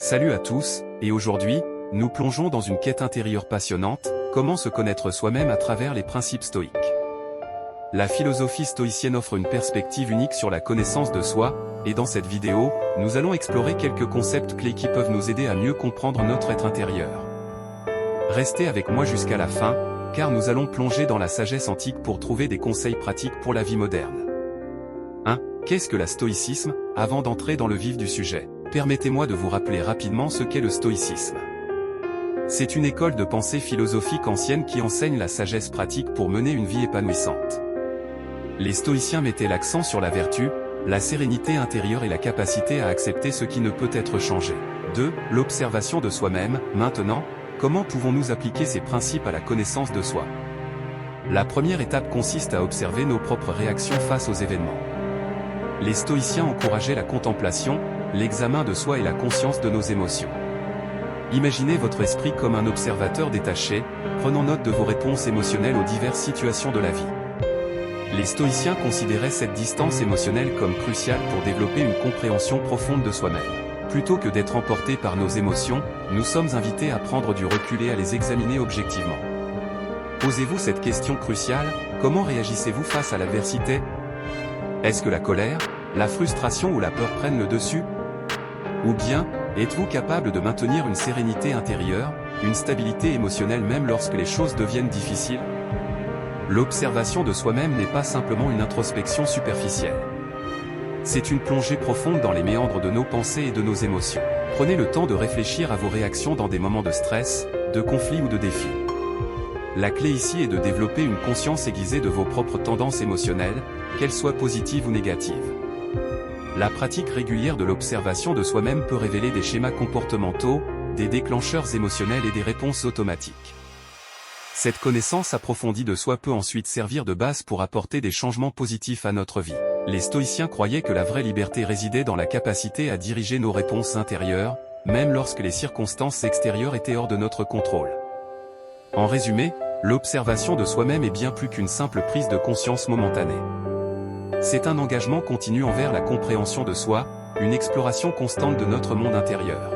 Salut à tous, et aujourd'hui, nous plongeons dans une quête intérieure passionnante, comment se connaître soi-même à travers les principes stoïques. La philosophie stoïcienne offre une perspective unique sur la connaissance de soi, et dans cette vidéo, nous allons explorer quelques concepts clés qui peuvent nous aider à mieux comprendre notre être intérieur. Restez avec moi jusqu'à la fin, car nous allons plonger dans la sagesse antique pour trouver des conseils pratiques pour la vie moderne. 1. Qu'est-ce que le stoïcisme? Avant d'entrer dans le vif du sujet, permettez-moi de vous rappeler rapidement ce qu'est le stoïcisme. C'est une école de pensée philosophique ancienne qui enseigne la sagesse pratique pour mener une vie épanouissante. Les stoïciens mettaient l'accent sur la vertu, la sérénité intérieure et la capacité à accepter ce qui ne peut être changé. 2. L'observation de soi-même. Maintenant, comment pouvons-nous appliquer ces principes à la connaissance de soi? La première étape consiste à observer nos propres réactions face aux événements. Les stoïciens encourageaient la contemplation, l'examen de soi et la conscience de nos émotions. Imaginez votre esprit comme un observateur détaché, prenant note de vos réponses émotionnelles aux diverses situations de la vie. Les stoïciens considéraient cette distance émotionnelle comme cruciale pour développer une compréhension profonde de soi-même. Plutôt que d'être emportés par nos émotions, nous sommes invités à prendre du recul et à les examiner objectivement. Posez-vous cette question cruciale, comment réagissez-vous face à l'adversité? Est-ce que la colère, la frustration ou la peur prennent le dessus? Ou bien, êtes-vous capable de maintenir une sérénité intérieure, une stabilité émotionnelle même lorsque les choses deviennent difficiles? L'observation de soi-même n'est pas simplement une introspection superficielle. C'est une plongée profonde dans les méandres de nos pensées et de nos émotions. Prenez le temps de réfléchir à vos réactions dans des moments de stress, de conflit ou de défi. La clé ici est de développer une conscience aiguisée de vos propres tendances émotionnelles, qu'elles soient positives ou négatives. La pratique régulière de l'observation de soi-même peut révéler des schémas comportementaux, des déclencheurs émotionnels et des réponses automatiques. Cette connaissance approfondie de soi peut ensuite servir de base pour apporter des changements positifs à notre vie. Les stoïciens croyaient que la vraie liberté résidait dans la capacité à diriger nos réponses intérieures, même lorsque les circonstances extérieures étaient hors de notre contrôle. En résumé, l'observation de soi-même est bien plus qu'une simple prise de conscience momentanée. C'est un engagement continu envers la compréhension de soi, une exploration constante de notre monde intérieur.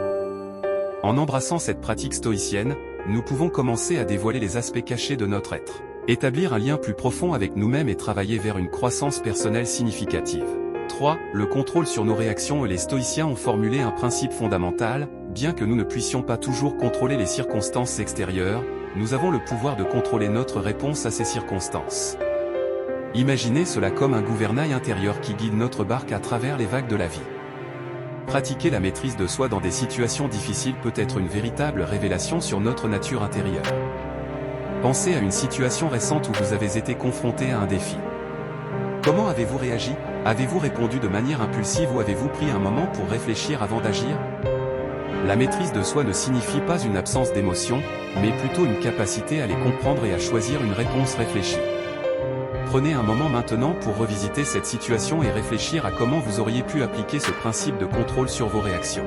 En embrassant cette pratique stoïcienne, nous pouvons commencer à dévoiler les aspects cachés de notre être, établir un lien plus profond avec nous-mêmes et travailler vers une croissance personnelle significative. 3. Le contrôle sur nos réactions. Les stoïciens ont formulé un principe fondamental, bien que nous ne puissions pas toujours contrôler les circonstances extérieures, nous avons le pouvoir de contrôler notre réponse à ces circonstances. Imaginez cela comme un gouvernail intérieur qui guide notre barque à travers les vagues de la vie. Pratiquer la maîtrise de soi dans des situations difficiles peut être une véritable révélation sur notre nature intérieure. Pensez à une situation récente où vous avez été confronté à un défi. Comment avez-vous réagi? Avez-vous répondu de manière impulsive ou avez-vous pris un moment pour réfléchir avant d'agir? La maîtrise de soi ne signifie pas une absence d'émotions, mais plutôt une capacité à les comprendre et à choisir une réponse réfléchie. Prenez un moment maintenant pour revisiter cette situation et réfléchir à comment vous auriez pu appliquer ce principe de contrôle sur vos réactions.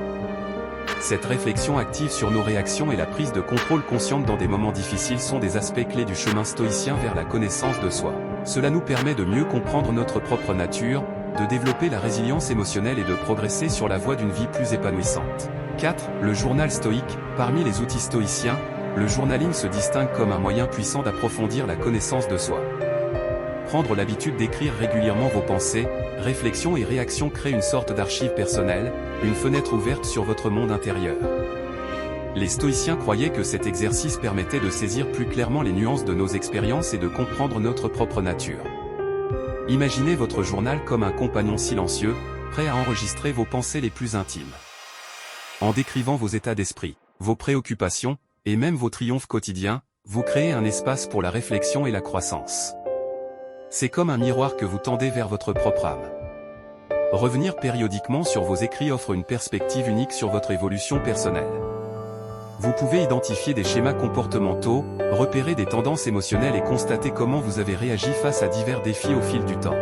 Cette réflexion active sur nos réactions et la prise de contrôle consciente dans des moments difficiles sont des aspects clés du chemin stoïcien vers la connaissance de soi. Cela nous permet de mieux comprendre notre propre nature, de développer la résilience émotionnelle et de progresser sur la voie d'une vie plus épanouissante. 4. Le journal stoïque. Parmi les outils stoïciens, le journaling se distingue comme un moyen puissant d'approfondir la connaissance de soi. Prendre l'habitude d'écrire régulièrement vos pensées, réflexions et réactions crée une sorte d'archive personnelle, une fenêtre ouverte sur votre monde intérieur. Les stoïciens croyaient que cet exercice permettait de saisir plus clairement les nuances de nos expériences et de comprendre notre propre nature. Imaginez votre journal comme un compagnon silencieux, prêt à enregistrer vos pensées les plus intimes. En décrivant vos états d'esprit, vos préoccupations, et même vos triomphes quotidiens, vous créez un espace pour la réflexion et la croissance. C'est comme un miroir que vous tendez vers votre propre âme. Revenir périodiquement sur vos écrits offre une perspective unique sur votre évolution personnelle. Vous pouvez identifier des schémas comportementaux, repérer des tendances émotionnelles et constater comment vous avez réagi face à divers défis au fil du temps.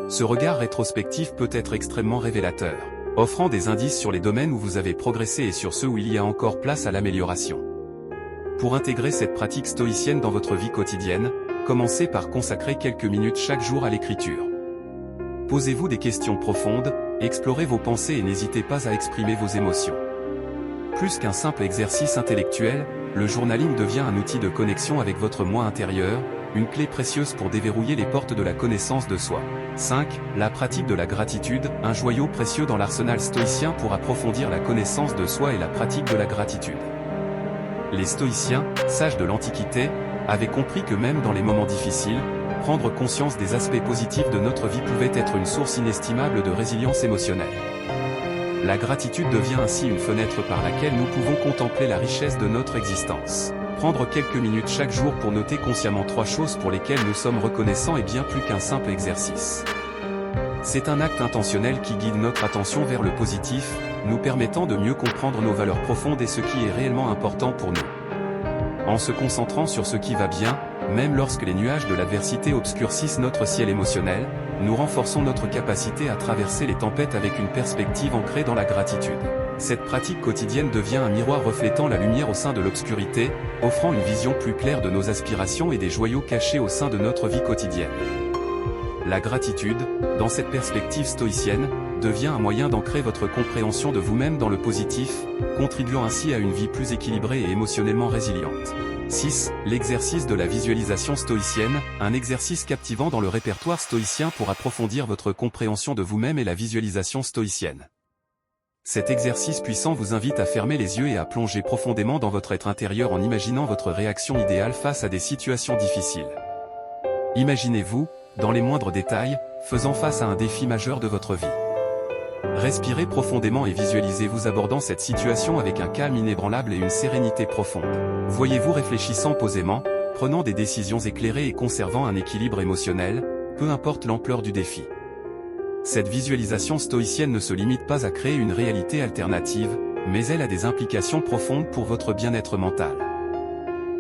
Ce regard rétrospectif peut être extrêmement révélateur, offrant des indices sur les domaines où vous avez progressé et sur ceux où il y a encore place à l'amélioration. Pour intégrer cette pratique stoïcienne dans votre vie quotidienne, commencez par consacrer quelques minutes chaque jour à l'écriture. Posez-vous des questions profondes, explorez vos pensées et n'hésitez pas à exprimer vos émotions. Plus qu'un simple exercice intellectuel, le journaling devient un outil de connexion avec votre moi intérieur, une clé précieuse pour déverrouiller les portes de la connaissance de soi. 5. La pratique de la gratitude, un joyau précieux dans l'arsenal stoïcien pour approfondir la connaissance de soi et la pratique de la gratitude. Les stoïciens, sages de l'Antiquité, avaient compris que même dans les moments difficiles, prendre conscience des aspects positifs de notre vie pouvait être une source inestimable de résilience émotionnelle. La gratitude devient ainsi une fenêtre par laquelle nous pouvons contempler la richesse de notre existence. Prendre quelques minutes chaque jour pour noter consciemment 3 choses pour lesquelles nous sommes reconnaissants est bien plus qu'un simple exercice. C'est un acte intentionnel qui guide notre attention vers le positif, nous permettant de mieux comprendre nos valeurs profondes et ce qui est réellement important pour nous. En se concentrant sur ce qui va bien, même lorsque les nuages de l'adversité obscurcissent notre ciel émotionnel, nous renforçons notre capacité à traverser les tempêtes avec une perspective ancrée dans la gratitude. Cette pratique quotidienne devient un miroir reflétant la lumière au sein de l'obscurité, offrant une vision plus claire de nos aspirations et des joyaux cachés au sein de notre vie quotidienne. La gratitude, dans cette perspective stoïcienne, devient un moyen d'ancrer votre compréhension de vous-même dans le positif, contribuant ainsi à une vie plus équilibrée et émotionnellement résiliente. 6. L'exercice de la visualisation stoïcienne, un exercice captivant dans le répertoire stoïcien pour approfondir votre compréhension de vous-même et la visualisation stoïcienne. Cet exercice puissant vous invite à fermer les yeux et à plonger profondément dans votre être intérieur en imaginant votre réaction idéale face à des situations difficiles. Imaginez-vous, dans les moindres détails, faisant face à un défi majeur de votre vie. Respirez profondément et visualisez-vous abordant cette situation avec un calme inébranlable et une sérénité profonde. Voyez-vous réfléchissant posément, prenant des décisions éclairées et conservant un équilibre émotionnel, peu importe l'ampleur du défi. Cette visualisation stoïcienne ne se limite pas à créer une réalité alternative, mais elle a des implications profondes pour votre bien-être mental.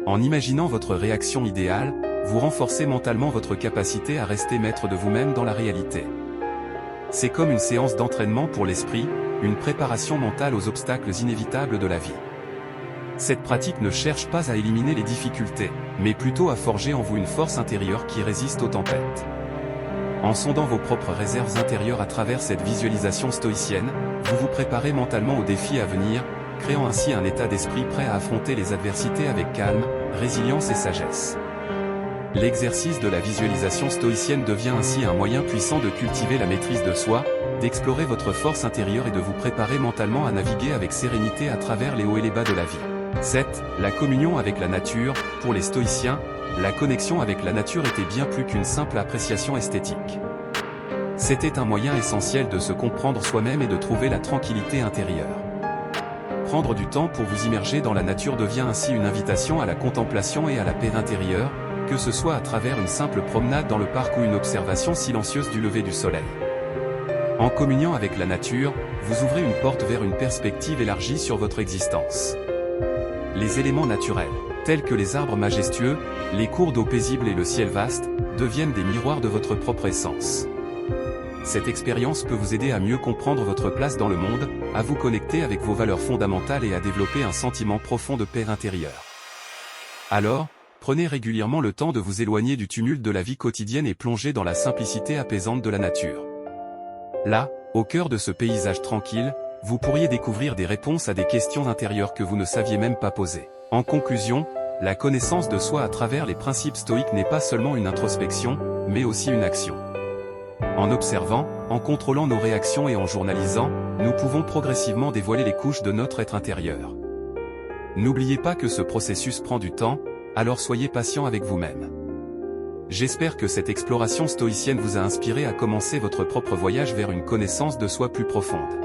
En imaginant votre réaction idéale, vous renforcez mentalement votre capacité à rester maître de vous-même dans la réalité. C'est comme une séance d'entraînement pour l'esprit, une préparation mentale aux obstacles inévitables de la vie. Cette pratique ne cherche pas à éliminer les difficultés, mais plutôt à forger en vous une force intérieure qui résiste aux tempêtes. En sondant vos propres réserves intérieures à travers cette visualisation stoïcienne, vous vous préparez mentalement aux défis à venir, créant ainsi un état d'esprit prêt à affronter les adversités avec calme, résilience et sagesse. L'exercice de la visualisation stoïcienne devient ainsi un moyen puissant de cultiver la maîtrise de soi, d'explorer votre force intérieure et de vous préparer mentalement à naviguer avec sérénité à travers les hauts et les bas de la vie. 7. La communion avec la nature. Pour les stoïciens, la connexion avec la nature était bien plus qu'une simple appréciation esthétique. C'était un moyen essentiel de se comprendre soi-même et de trouver la tranquillité intérieure. Prendre du temps pour vous immerger dans la nature devient ainsi une invitation à la contemplation et à la paix intérieure, que ce soit à travers une simple promenade dans le parc ou une observation silencieuse du lever du soleil. En communiant avec la nature, vous ouvrez une porte vers une perspective élargie sur votre existence. Les éléments naturels, tels que les arbres majestueux, les cours d'eau paisibles et le ciel vaste, deviennent des miroirs de votre propre essence. Cette expérience peut vous aider à mieux comprendre votre place dans le monde, à vous connecter avec vos valeurs fondamentales et à développer un sentiment profond de paix intérieure. Alors, prenez régulièrement le temps de vous éloigner du tumulte de la vie quotidienne et plongez dans la simplicité apaisante de la nature. Là, au cœur de ce paysage tranquille, vous pourriez découvrir des réponses à des questions intérieures que vous ne saviez même pas poser. En conclusion, la connaissance de soi à travers les principes stoïques n'est pas seulement une introspection, mais aussi une action. En observant, en contrôlant nos réactions et en journalisant, nous pouvons progressivement dévoiler les couches de notre être intérieur. N'oubliez pas que ce processus prend du temps, alors soyez patient avec vous-même. J'espère que cette exploration stoïcienne vous a inspiré à commencer votre propre voyage vers une connaissance de soi plus profonde.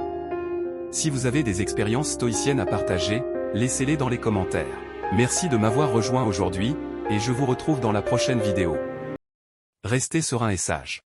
Si vous avez des expériences stoïciennes à partager, laissez-les dans les commentaires. Merci de m'avoir rejoint aujourd'hui, et je vous retrouve dans la prochaine vidéo. Restez serein et sage.